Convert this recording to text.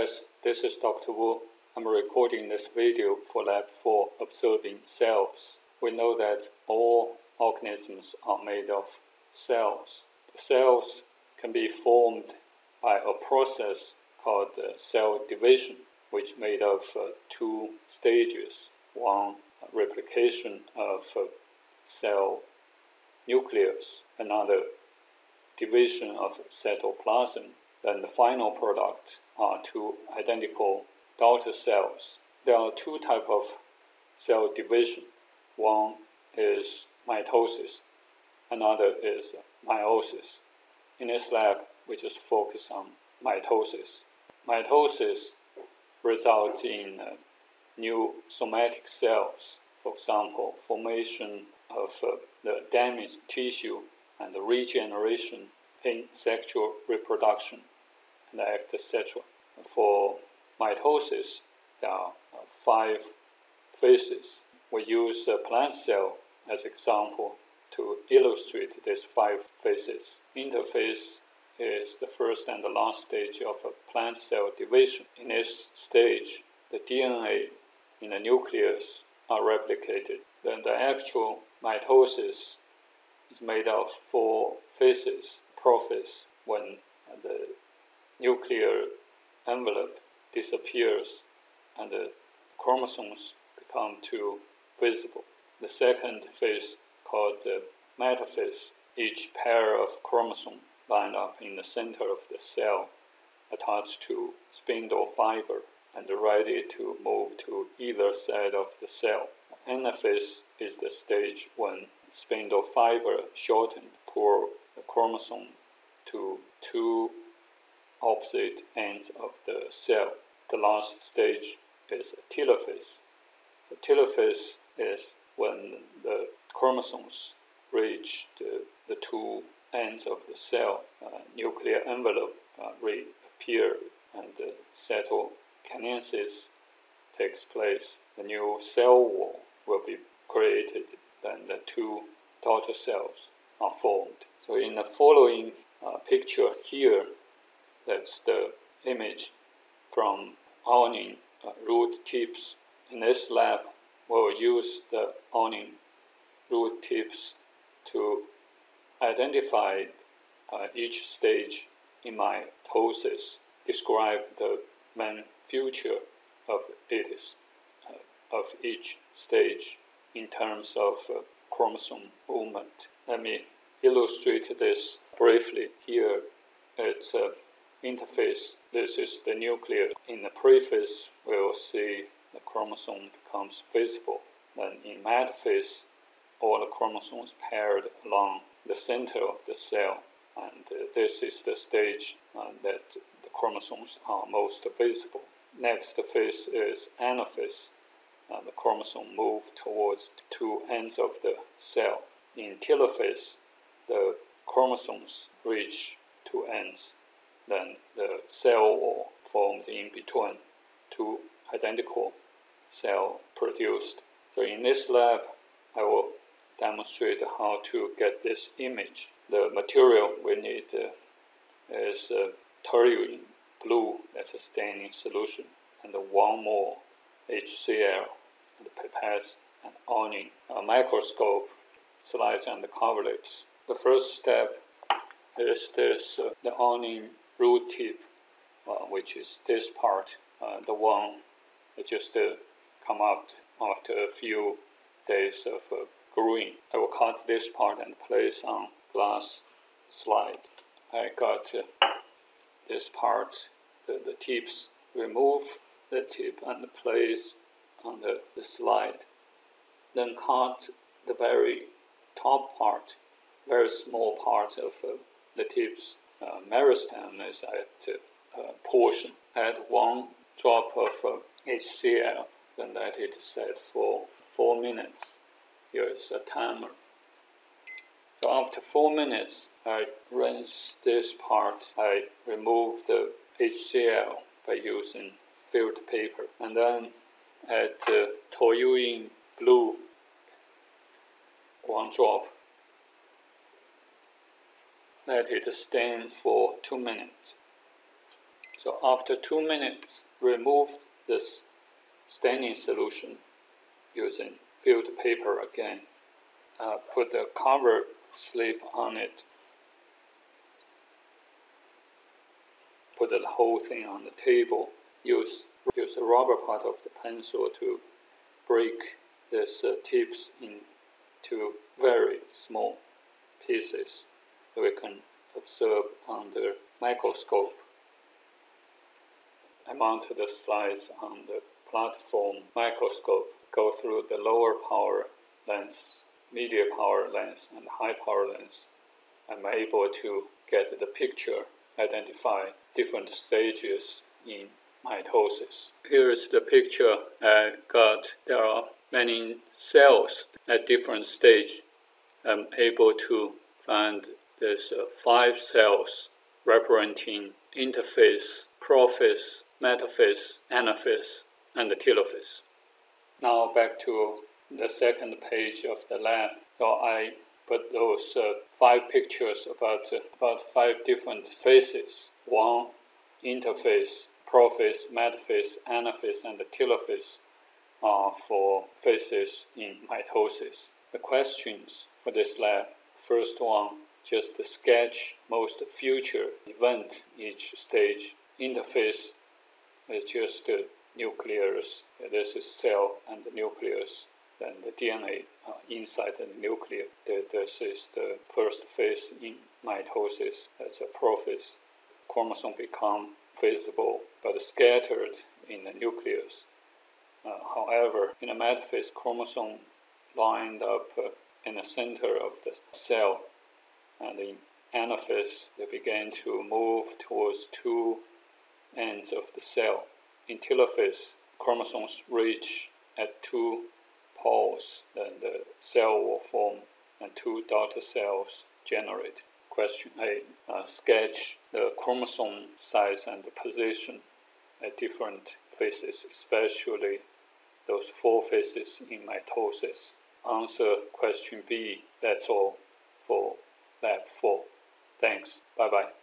Yes, this is Dr. Wu. I'm recording this video for Lab 4 observing cells. We know that all organisms are made of cells. The cells can be formed by a process called cell division, which is made of two stages. One, replication of cell nucleus, another division of cytoplasm. Then the final product are two identical daughter cells. There are two types of cell division. One is mitosis, another is meiosis. In this lab, we just focus on mitosis. Mitosis results in new somatic cells, for example, formation of the damaged tissue and the regeneration in sexual reproduction, and etc. For mitosis, there are 5 phases. We use a plant cell as example to illustrate these 5 phases. Interphase is the first and the last stage of a plant cell division. In this stage, the DNA in the nucleus are replicated. Then the actual mitosis is made of 4 phases. Prophase, when the nuclear envelope disappears and the chromosomes become too visible. The second phase, called metaphase, each pair of chromosomes line up in the center of the cell, attached to spindle fiber and ready to move to either side of the cell. Anaphase is the stage when spindle fiber shortened pull the chromosome to 2 opposite ends of the cell. The last stage is telophase. The telophase is when the chromosomes reach the 2 ends of the cell, nuclear envelope reappear, and cytokinesis takes place. The new cell wall will be created, then the 2 daughter cells are formed. So in the following picture here, that's the image from onion root tips. In this lab, we'll use the onion root tips to identify each stage in mitosis, describe the main feature of each stage in terms of chromosome movement. Let me illustrate this briefly. Here it's interphase. This is the nucleus. In the prephase, we will see the chromosome becomes visible. Then in metaphase, all the chromosomes paired along the center of the cell, and this is the stage that the chromosomes are most visible. Next phase is anaphase. The chromosome move towards 2 ends of the cell. In telophase, the chromosomes reach 2 ends. Then the cell wall formed in between 2 identical cells produced. So in this lab, I will demonstrate how to get this image. The material we need is toluene blue, that's a staining solution, and 1 more HCl, and pipettes and onion. A microscope, slides and coverlets. The first step is this, the onion root tip, which is this part, the one that just come out after a few days of growing. I will cut this part and place on glass slide. I got this part, the tips. Remove the tip and place on the slide. Then cut the very top part, very small part of the tips. Meristem is at portion. Add 1 drop of HCl, then let it set for 4 minutes. Here is a timer. So after 4 minutes, I rinse this part. I remove the HCl by using filter paper, and then add toluene blue, 1 drop. Let it stain for 2 minutes. So after 2 minutes, remove this staining solution using filter paper again. Put the cover slip on it. Put the whole thing on the table. Use the rubber part of the pencil to break these tips into very small pieces that we can observe under microscope. I mounted the slides on the platform microscope. Go through the lower power lens, medium power lens, and high power lens. I'm able to get the picture, identify different stages in mitosis. Here is the picture I got. There are many cells at different stages. I'm able to find there's 5 cells representing interphase, prophase, metaphase, anaphase, and the telophase. Now back to the second page of the lab. So I put those 5 pictures about 5 different phases. 1, interphase, prophase, metaphase, anaphase, and the telophase are for phases in mitosis. The questions for this lab: first one, just sketch most future event each stage. Interphase is just nucleus. This is cell and the nucleus. Then the DNA inside the nucleus. This is the first phase in mitosis. That's a prophase. Chromosome become visible but scattered in the nucleus. However, in the metaphase, chromosome lined up in the center of the cell, and in anaphase, they began to move towards 2 ends of the cell. In telophase, chromosomes reach at 2 poles, then the cell will form and 2 daughter cells generate. Question A. Sketch the chromosome size and position at different phases, especially those 4 phases in mitosis. Answer question B. That's all for lab 4. Thanks. Bye-bye.